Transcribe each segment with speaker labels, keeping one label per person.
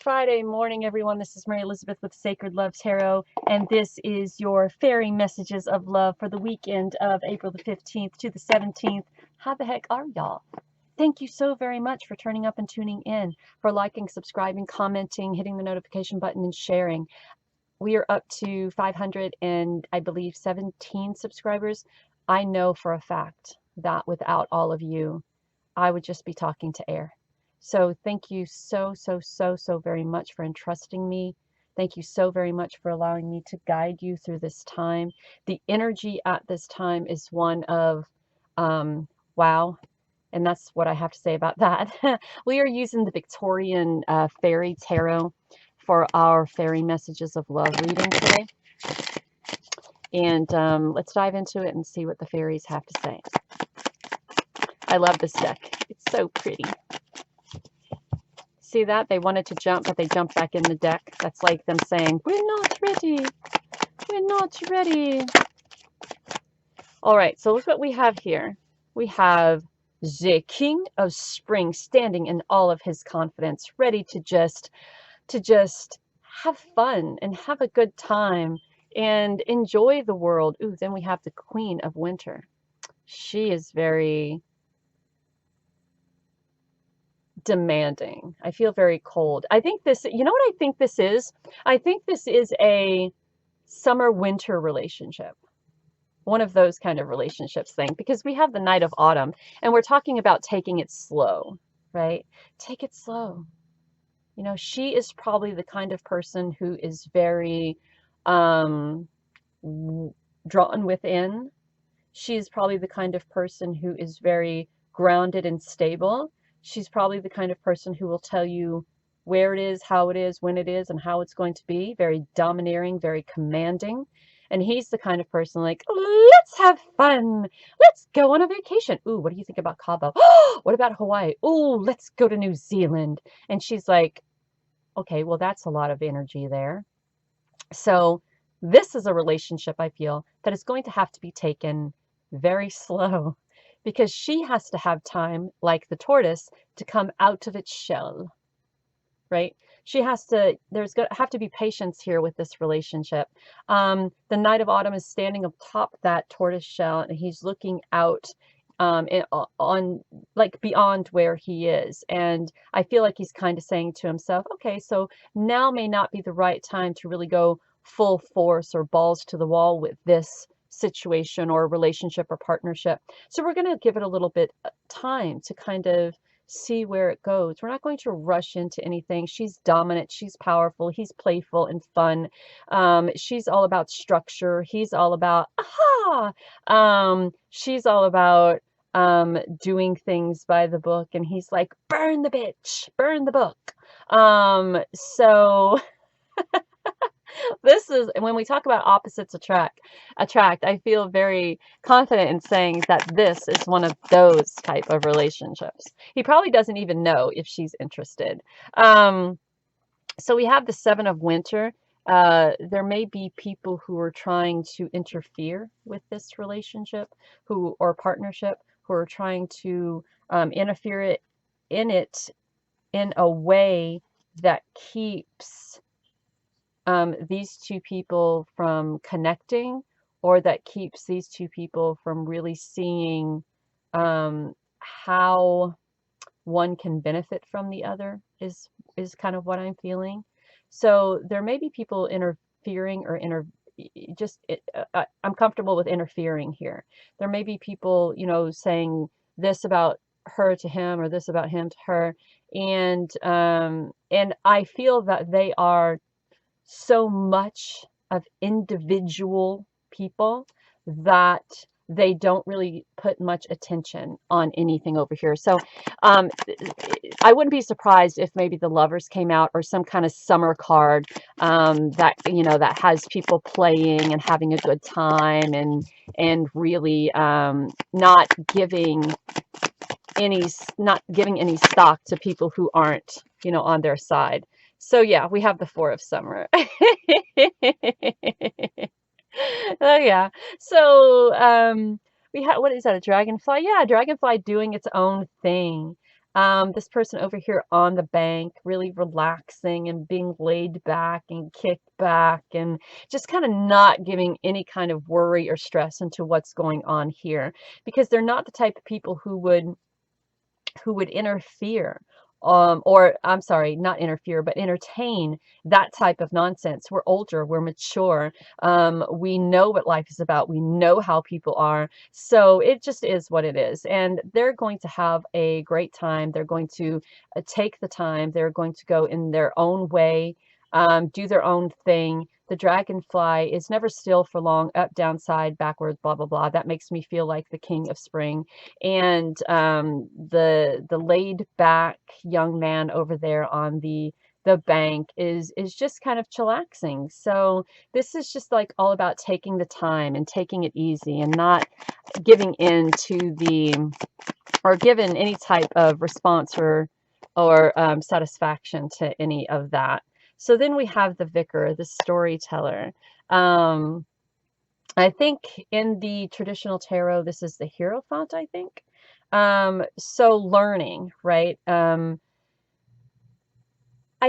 Speaker 1: Friday morning, everyone. This is Mary Elizabeth with Sacred Love Tarot, and this is your fairy messages of love for the weekend of April the 15th to the 17th. How the heck are y'all? Thank you so very much for turning up and tuning in, for liking, subscribing, commenting, hitting the notification button, and sharing. We are up to 500 and I believe 17 subscribers. I know for a fact that without all of you, I would just be talking to air. So thank you so very much for entrusting me. Thank you so very much for allowing me to guide you through this time. The energy at this time is one of wow, and that's what I have to say about that. We are using the Victorian Fairy Tarot for our Fairy Messages of Love reading today. And let's dive into it and see what the fairies have to say. I love this deck. It's so pretty. See that? They wanted to jump, but they jumped back in the deck. That's like them saying, we're not ready. We're not ready. All right, so look what we have here. We have the King of Spring standing in all of his confidence, ready to just have fun and have a good time and enjoy the world. Ooh, then we have the Queen of Winter. She is very demanding. I feel very cold. I think this, you know what I think this is? I think this is a summer-winter relationship. One of those kind of relationships thing, because we have the Knight of Autumn and we're talking about taking it slow, right? Take it slow. You know, she is probably the kind of person who is very drawn within. She's probably the kind of person who is very grounded and stable. She's probably the kind of person who will tell you where it is, how it is, when it is, and how it's going to be. Very domineering, very commanding. And he's the kind of person like, let's have fun. Let's go on a vacation. Ooh, what do you think about Cabo? What about Hawaii? Ooh, let's go to New Zealand. And she's like, okay, well, that's a lot of energy there. So this is a relationship, I feel, that is going to have to be taken very slow, because she has to have time, like the tortoise, to come out of its shell, right? She has to, there's going to have to be patience here with this relationship. The Knight of Autumn is standing atop that tortoise shell, and he's looking out on like beyond where he is. And I feel like he's kind of saying to himself, okay, so now may not be the right time to really go full force or balls to the wall with this situation or relationship or partnership. So we're going to give it a little bit time to kind of see where it goes. We're not going to rush into anything. She's dominant, she's powerful, he's playful and fun. She's all about structure, he's all about aha. She's all about doing things by the book, and he's like, burn the bitch, burn the book. So this is, when we talk about opposites attract, I feel very confident in saying that this is one of those type of relationships. He probably doesn't even know if she's interested. So we have the Seven of Winter. There may be people who are trying to interfere with this relationship, or partnership, who are trying to interfere in it in a way that keeps these two people from connecting, or that keeps these two people from really seeing how one can benefit from the other, is kind of what I'm feeling. So there may be people interfering or I'm comfortable with interfering here. There may be people, you know, saying this about her to him or this about him to her, and I feel that they are so much of individual people that they don't really put much attention on anything over here. So I wouldn't be surprised if maybe the Lovers came out, or some kind of summer card that, you know, that has people playing and having a good time, and really not giving any stock to people who aren't, you know, on their side. So yeah, we have the Four of Summer. Oh yeah. So we have, what is that, a dragonfly? Yeah, a dragonfly doing its own thing. This person over here on the bank, really relaxing and being laid back and kicked back and just kind of not giving any kind of worry or stress into what's going on here, because they're not the type of people who would interfere, or I'm sorry, not interfere, but entertain that type of nonsense. We're older, we're mature, we know what life is about, we know how people are, so it just is what it is. And they're going to have a great time. They're going to take the time, they're going to go in their own way, do their own thing. The dragonfly is never still for long, up, down, side, backwards, blah, blah, blah. That makes me feel like the king of spring. And the laid back young man over there on the bank is just kind of chillaxing. So this is just like all about taking the time and taking it easy and not giving in to the, or given any type of response or satisfaction to any of that. So then we have the vicar, the storyteller. I think in the traditional tarot, this is the Hierophant, I think. So learning, right? I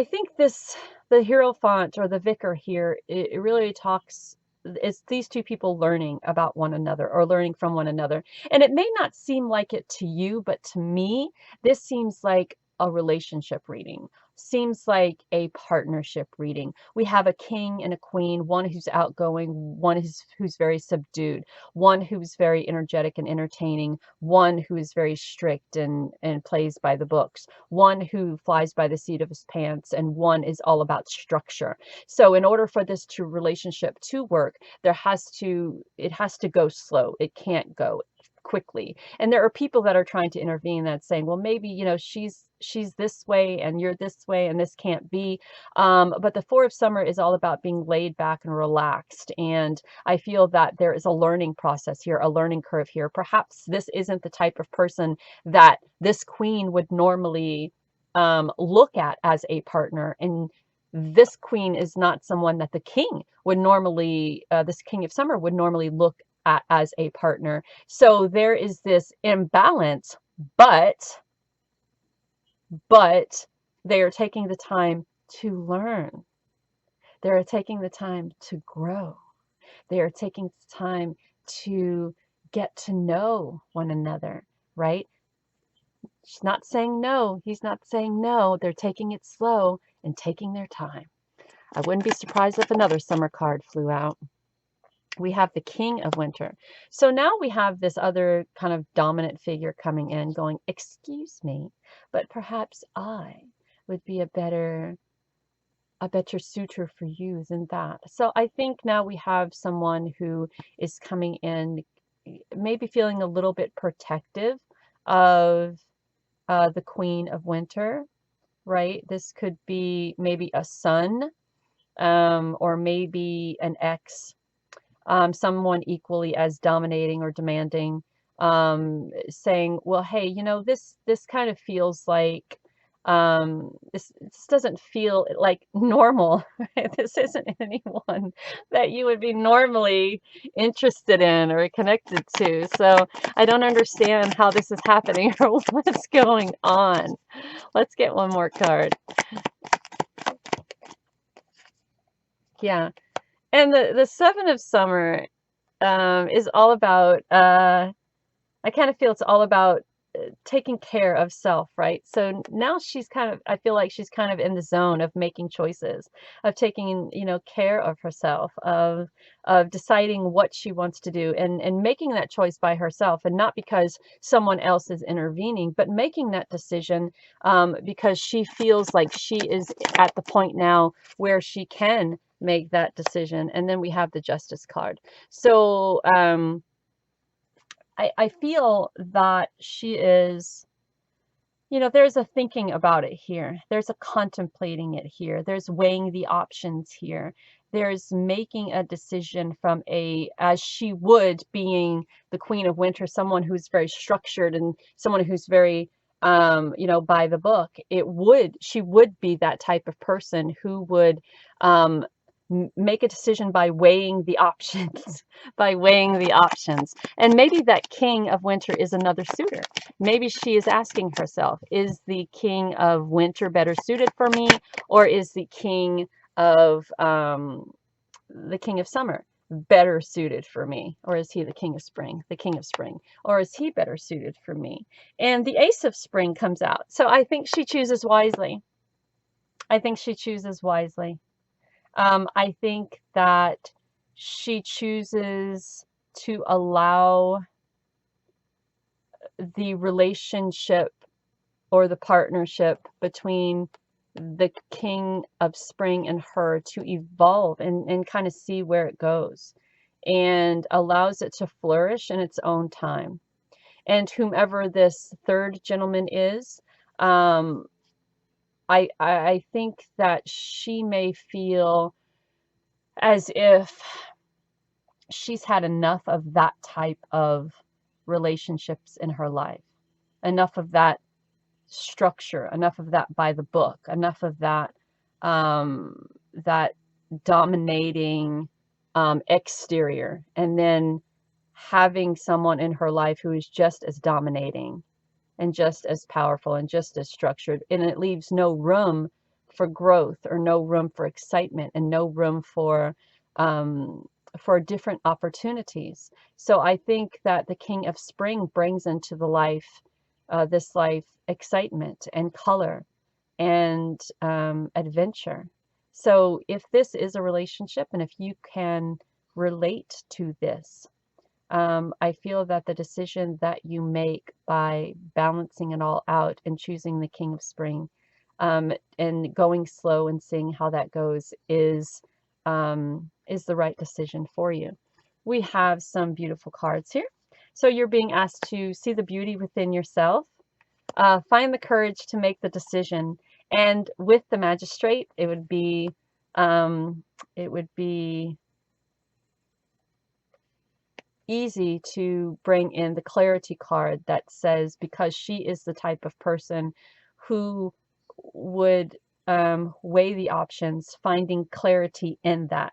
Speaker 1: think the Hierophant or the vicar here, it really talks, it's these two people learning about one another or learning from one another. And it may not seem like it to you, but to me, this seems like a relationship reading. Seems like a partnership reading. We have a king and a queen, one who's outgoing, one who's very subdued, one who's very energetic and entertaining, one who is very strict and plays by the books, one who flies by the seat of his pants, and one is all about structure. So in order for this relationship to work, it has to go slow. It can't go quickly. And there are people that are trying to intervene that's saying, well, maybe, you know, she's this way and you're this way and this can't be. But the Four of Summer is all about being laid back and relaxed. And I feel that there is a learning process here, a learning curve here. Perhaps this isn't the type of person that this queen would normally look at as a partner. And this queen is not someone that the king would normally, this King of Summer would normally look at as a partner. So there is this imbalance, but they are taking the time to learn. They are taking the time to grow. They are taking the time to get to know one another, right? She's not saying no. He's not saying no. They're taking it slow and taking their time. I wouldn't be surprised if another summer card flew out. We have the King of Winter. So now we have this other kind of dominant figure coming in going, excuse me, but perhaps I would be a better suitor for you than that. So I think now we have someone who is coming in, maybe feeling a little bit protective of the Queen of Winter, right? This could be maybe a son, or maybe an ex, someone equally as dominating or demanding, saying, well, hey, you know, this kind of feels like, this doesn't feel like normal. Right? This isn't anyone that you would be normally interested in or connected to. So I don't understand how this is happening or what's going on. Let's get one more card. Yeah. And the Seven of Summer is all about, I kind of feel it's all about taking care of self, right? So now she's kind of, I feel like she's kind of in the zone of making choices, of taking, you know, care of herself, of deciding what she wants to do and making that choice by herself, and not because someone else is intervening, but making that decision because she feels like she is at the point now where she can make that decision. And then we have the Justice card. So I feel that she is, you know, there's a thinking about it here. There's a contemplating it here. There's weighing the options here. There's making a decision from as she would, being the Queen of Winter, someone who's very structured and someone who's very, you know, by the book. She would be that type of person who would, make a decision by weighing the options, by weighing the options. And maybe that king of winter is another suitor. Maybe she is asking herself, is the king of winter better suited for me, or is the king of summer better suited for me? Or is he the king of spring, or is he better suited for me? And the ace of spring comes out. So I think she chooses wisely. I think she chooses wisely. I think that she chooses to allow the relationship or the partnership between the king of spring and her to evolve and kind of see where it goes, and allows it to flourish in its own time. And whomever this third gentleman is, I think that she may feel as if she's had enough of that type of relationships in her life, enough of that structure, enough of that by the book, enough of that that dominating exterior, and then having someone in her life who is just as dominating and just as powerful and just as structured, and it leaves no room for growth, or no room for excitement, and no room for different opportunities. So I think that the king of spring brings into the life, this life, excitement and color and adventure. So if this is a relationship, and if you can relate to this, I feel that the decision that you make by balancing it all out and choosing the king of spring, and going slow and seeing how that goes, is the right decision for you. We have some beautiful cards here. So you're being asked to see the beauty within yourself, find the courage to make the decision, and with the Magistrate, it would be easy to bring in the clarity card that says, because she is the type of person who would weigh the options, finding clarity in that,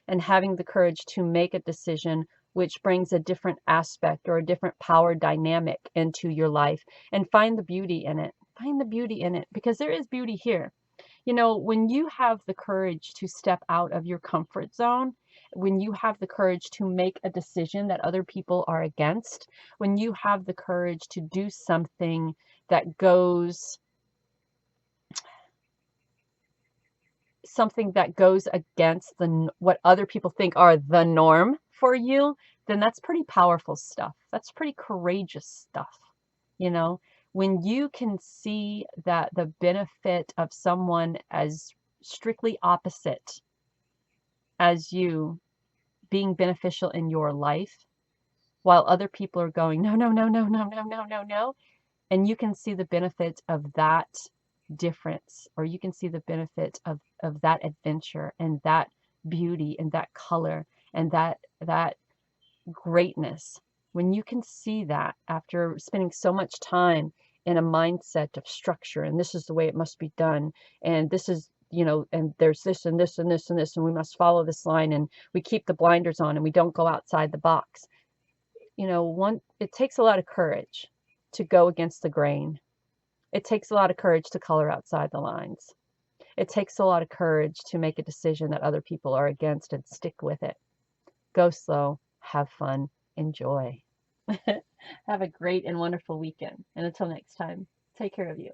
Speaker 1: and having the courage to make a decision which brings a different aspect or a different power dynamic into your life, and find the beauty in it. Find the beauty in it, because there is beauty here. You know, when you have the courage to step out of your comfort zone, when you have the courage to make a decision that other people are against, when you have the courage to do something that goes against what other people think are the norm for you, then that's pretty powerful stuff. That's pretty courageous stuff. You know, when you can see that the benefit of someone as strictly opposite as you being beneficial in your life, while other people are going, no, no, no, no, no, no, no, no, no, and you can see the benefit of that difference, or you can see the benefit of that adventure and that beauty and that color and that greatness. When you can see that after spending so much time in a mindset of structure, and this is the way it must be done, and this is, you know, and there's this and this and this and this, and we must follow this line, and we keep the blinders on, and we don't go outside the box. You know, it takes a lot of courage to go against the grain. It takes a lot of courage to color outside the lines. It takes a lot of courage to make a decision that other people are against and stick with it. Go slow, have fun, enjoy. Have a great and wonderful weekend. And until next time, take care of you.